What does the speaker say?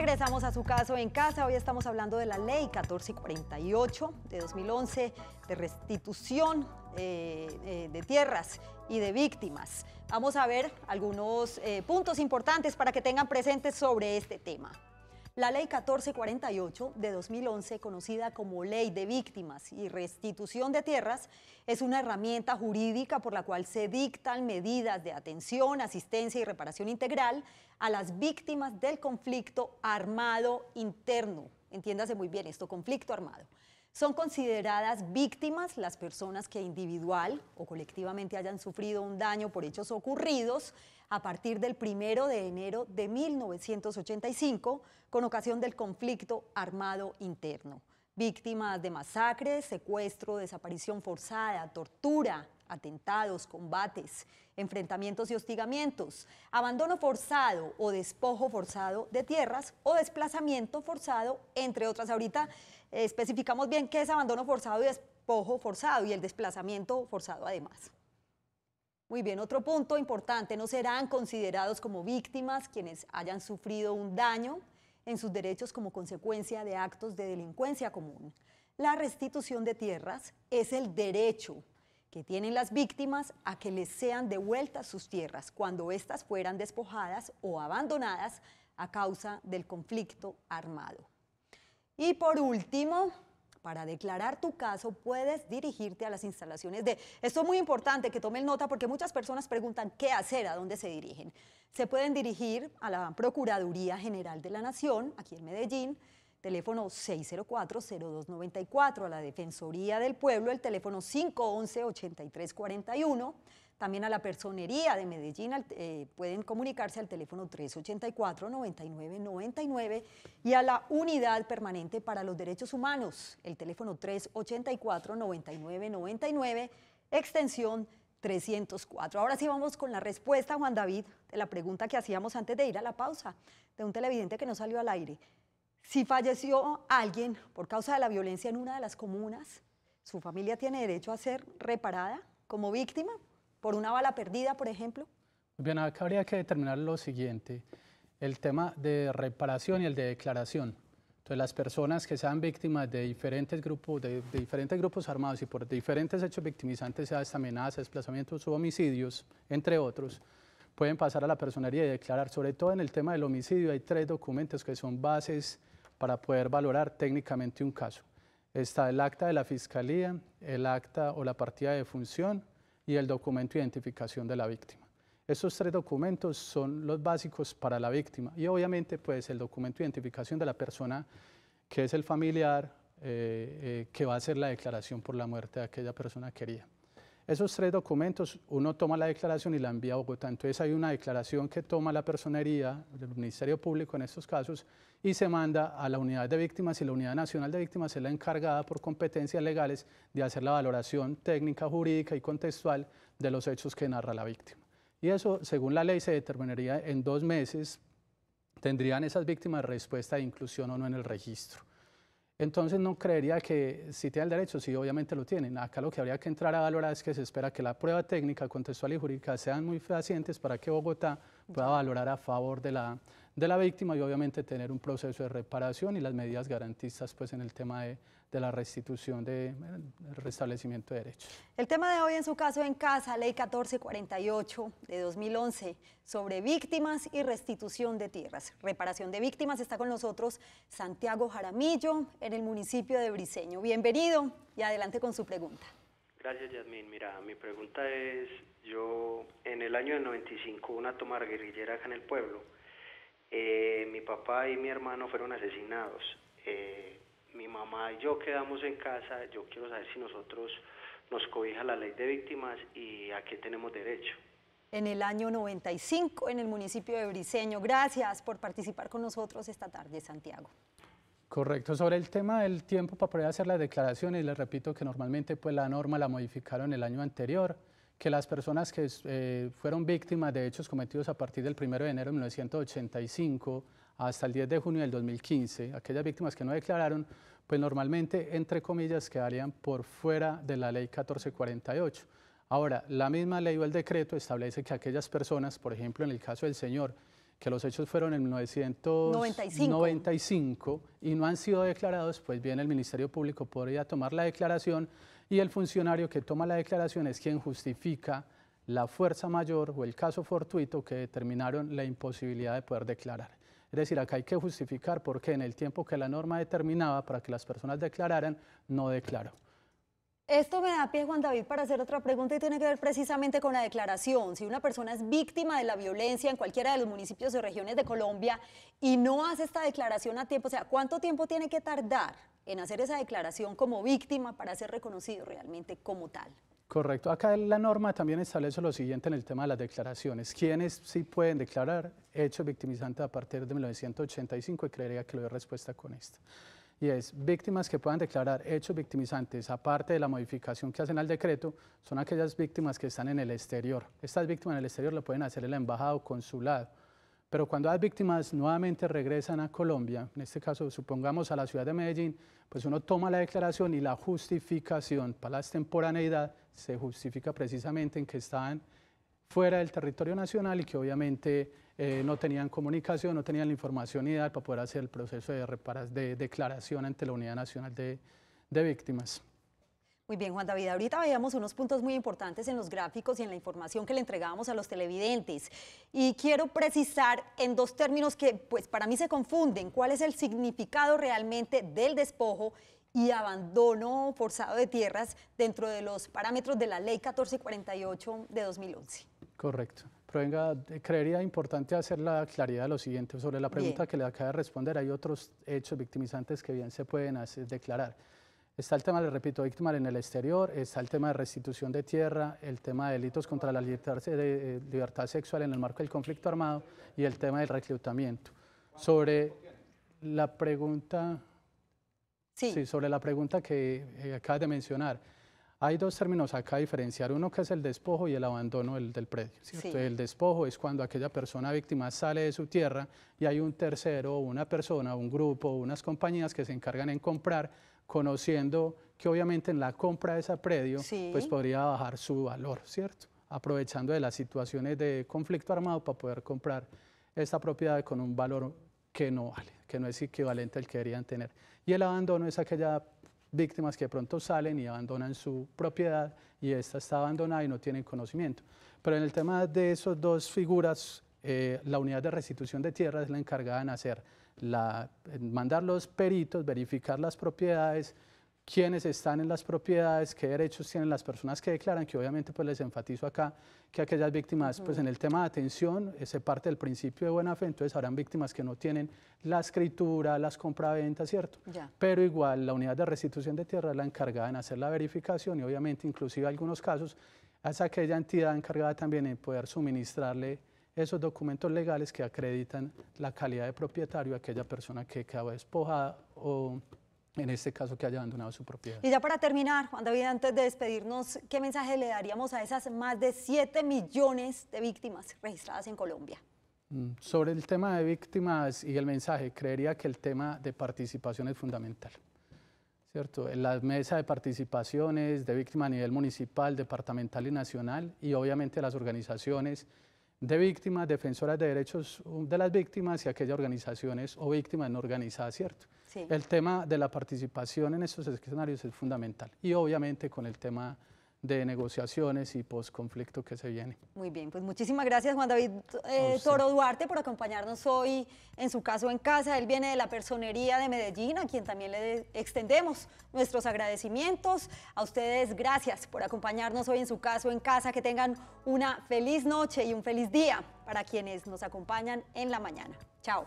Regresamos a Su Caso en Casa. Hoy estamos hablando de la Ley 1448 de 2011 de restitución de tierras y de víctimas. Vamos a ver algunos puntos importantes para que tengan presentes sobre este tema. La Ley 1448 de 2011, conocida como Ley de Víctimas y Restitución de Tierras, es una herramienta jurídica por la cual se dictan medidas de atención, asistencia y reparación integral a las víctimas del conflicto armado interno. Entiéndase muy bien esto, conflicto armado. Son consideradas víctimas las personas que individual o colectivamente hayan sufrido un daño por hechos ocurridos a partir del 1 de enero de 1985 con ocasión del conflicto armado interno. Víctimas de masacres, secuestro, desaparición forzada, tortura, atentados, combates, enfrentamientos y hostigamientos, abandono forzado o despojo forzado de tierras o desplazamiento forzado, entre otras. Ahorita especificamos bien qué es abandono forzado y despojo forzado y el desplazamiento forzado además. Muy bien, otro punto importante, no serán considerados como víctimas quienes hayan sufrido un daño en sus derechos como consecuencia de actos de delincuencia común. La restitución de tierras es el derecho que tienen las víctimas a que les sean devueltas sus tierras cuando éstas fueran despojadas o abandonadas a causa del conflicto armado. Y por último, para declarar tu caso puedes dirigirte a las instalaciones de... Esto es muy importante que tomen nota porque muchas personas preguntan qué hacer, a dónde se dirigen. Se pueden dirigir a la Procuraduría General de la Nación, aquí en Medellín, teléfono 604-0294, a la Defensoría del Pueblo, el teléfono 511-8341, también a la Personería de Medellín, pueden comunicarse al teléfono 384-9999 y a la Unidad Permanente para los Derechos Humanos, el teléfono 384-9999, extensión 304. Ahora sí vamos con la respuesta, Juan David, de la pregunta que hacíamos antes de ir a la pausa, de un televidente que no salió al aire. Si falleció alguien por causa de la violencia en una de las comunas, ¿su familia tiene derecho a ser reparada como víctima por una bala perdida, por ejemplo? Bien, acá habría que determinar lo siguiente, el tema de reparación y el de declaración. Entonces, las personas que sean víctimas de diferentes grupos armados y por diferentes hechos victimizantes, sea esta amenaza, desplazamientos u homicidios, entre otros, pueden pasar a la personería y declarar. Sobre todo en el tema del homicidio hay 3 documentos que son bases para poder valorar técnicamente un caso. Está el acta de la Fiscalía, el acta o la partida de defunción y el documento de identificación de la víctima. Estos 3 documentos son los básicos para la víctima y obviamente pues el documento de identificación de la persona que es el familiar que va a hacer la declaración por la muerte de aquella persona querida. Esos 3 documentos, uno toma la declaración y la envía a Bogotá. Entonces hay una declaración que toma la personería del Ministerio Público en estos casos y se manda a la Unidad de Víctimas y la Unidad Nacional de Víctimas es la encargada por competencias legales de hacer la valoración técnica, jurídica y contextual de los hechos que narra la víctima. Y eso, según la ley, se determinaría en 2 meses, tendrían esas víctimas respuesta de inclusión o no en el registro. Entonces no creería que si tienen el derecho, sí, obviamente lo tienen. Acá lo que habría que entrar a valorar es que se espera que la prueba técnica, contextual y jurídica sean muy fehacientes para que Bogotá pueda valorar a favor de la víctima y obviamente tener un proceso de reparación y las medidas garantistas pues, en el tema de la restitución, del restablecimiento de derechos. El tema de hoy en Su Caso en Casa, Ley 1448 de 2011, sobre víctimas y restitución de tierras. Reparación de víctimas, está con nosotros Santiago Jaramillo, en el municipio de Briceño. Bienvenido y adelante con su pregunta. Gracias, Yasmín. Mira, mi pregunta es, yo en el año del 95 hubo una toma guerrillera acá en el pueblo. Mi papá y mi hermano fueron asesinados. Mi mamá y yo quedamos en casa. Yo quiero saber si nosotros nos cobija la ley de víctimas y a qué tenemos derecho. En el año 95 en el municipio de Briceño. Gracias por participar con nosotros esta tarde, Santiago. Correcto. Sobre el tema del tiempo para poder hacer las declaraciones, les repito que normalmente pues, la norma la modificaron el año anterior, que las personas que fueron víctimas de hechos cometidos a partir del 1 de enero de 1985 hasta el 10 de junio del 2015, aquellas víctimas que no declararon, pues normalmente, entre comillas, quedarían por fuera de la ley 1448. Ahora, la misma ley o el decreto establece que aquellas personas, por ejemplo, en el caso del señor, que los hechos fueron en 1995 y no han sido declarados, pues bien el Ministerio Público podría tomar la declaración y el funcionario que toma la declaración es quien justifica la fuerza mayor o el caso fortuito que determinaron la imposibilidad de poder declarar. Es decir, acá hay que justificar por qué en el tiempo que la norma determinaba para que las personas declararan, no declaró. Esto me da pie, Juan David, para hacer otra pregunta y tiene que ver precisamente con la declaración. Si una persona es víctima de la violencia en cualquiera de los municipios o regiones de Colombia y no hace esta declaración a tiempo, o sea, ¿cuánto tiempo tiene que tardar en hacer esa declaración como víctima para ser reconocido realmente como tal? Correcto. Acá la norma también establece lo siguiente en el tema de las declaraciones. ¿Quiénes sí pueden declarar hechos victimizantes a partir de 1985? Y creería que le doy respuesta con esto. Y es, víctimas que puedan declarar hechos victimizantes, aparte de la modificación que hacen al decreto, son aquellas víctimas que están en el exterior. Estas víctimas en el exterior lo pueden hacer en la embajada o consulado. Pero cuando las víctimas nuevamente regresan a Colombia, en este caso supongamos a la ciudad de Medellín, pues uno toma la declaración y la justificación para la extemporaneidad se justifica precisamente en que estaban fuera del territorio nacional y que obviamente no tenían comunicación, no tenían la información ideal para poder hacer el proceso de declaración ante la Unidad Nacional de Víctimas. Muy bien, Juan David, ahorita veíamos unos puntos muy importantes en los gráficos y en la información que le entregábamos a los televidentes. Y quiero precisar en dos términos que pues para mí se confunden. ¿Cuál es el significado realmente del despojo y abandono forzado de tierras dentro de los parámetros de la Ley 1448 de 2011? Correcto. Pero venga, creería importante hacer la claridad de lo siguiente. Sobre la pregunta que le acaba de responder, hay otros hechos victimizantes que bien se pueden declarar. Está el tema, le repito, víctimas en el exterior, está el tema de restitución de tierra, el tema de delitos contra la libertad sexual en el marco del conflicto armado y el tema del reclutamiento. Sobre la pregunta, sí, sobre la pregunta que acabas de mencionar, hay dos términos acá a diferenciar, uno que es el despojo y el abandono del predio, ¿cierto? Sí. El despojo es cuando aquella persona víctima sale de su tierra y hay un tercero, una persona, un grupo, unas compañías que se encargan en comprar, conociendo que obviamente en la compra de ese predio pues podría bajar su valor, ¿cierto? Aprovechando de las situaciones de conflicto armado para poder comprar esta propiedad con un valor que no vale, que no es equivalente al que deberían tener. Y el abandono es aquella víctimas que de pronto salen y abandonan su propiedad y esta está abandonada y no tienen conocimiento. Pero en el tema de esas dos figuras, la unidad de restitución de tierra es la encargada en mandar los peritos, verificar las propiedades, quiénes están en las propiedades, qué derechos tienen las personas que declaran, que obviamente pues les enfatizo acá que aquellas víctimas pues en el tema de atención se parte del principio de buena fe, entonces habrán víctimas que no tienen la escritura, las compraventas, ¿cierto? Pero igual la unidad de restitución de tierra es la encargada en hacer la verificación y obviamente inclusive en algunos casos es aquella entidad encargada también en poder suministrarle esos documentos legales que acreditan la calidad de propietario a aquella persona que quedó despojada o en este caso que haya abandonado su propiedad. Y ya para terminar, Juan David, antes de despedirnos, ¿qué mensaje le daríamos a esas más de 7 millones de víctimas registradas en Colombia? Sobre el tema de víctimas y el mensaje, creería que el tema de participación es fundamental, ¿cierto? En la mesa de participaciones de víctimas a nivel municipal, departamental y nacional, y obviamente las organizaciones de víctimas, defensoras de derechos de las víctimas y aquellas organizaciones o víctimas no organizadas, ¿cierto? Sí. El tema de la participación en estos escenarios es fundamental y obviamente con el tema de negociaciones y posconflicto que se viene. Muy bien, pues muchísimas gracias Juan David Toro Duarte por acompañarnos hoy en su caso en casa. Él viene de la Personería de Medellín, a quien también le extendemos nuestros agradecimientos. A ustedes, gracias por acompañarnos hoy en su caso en casa. Que tengan una feliz noche y un feliz día para quienes nos acompañan en la mañana. Chao.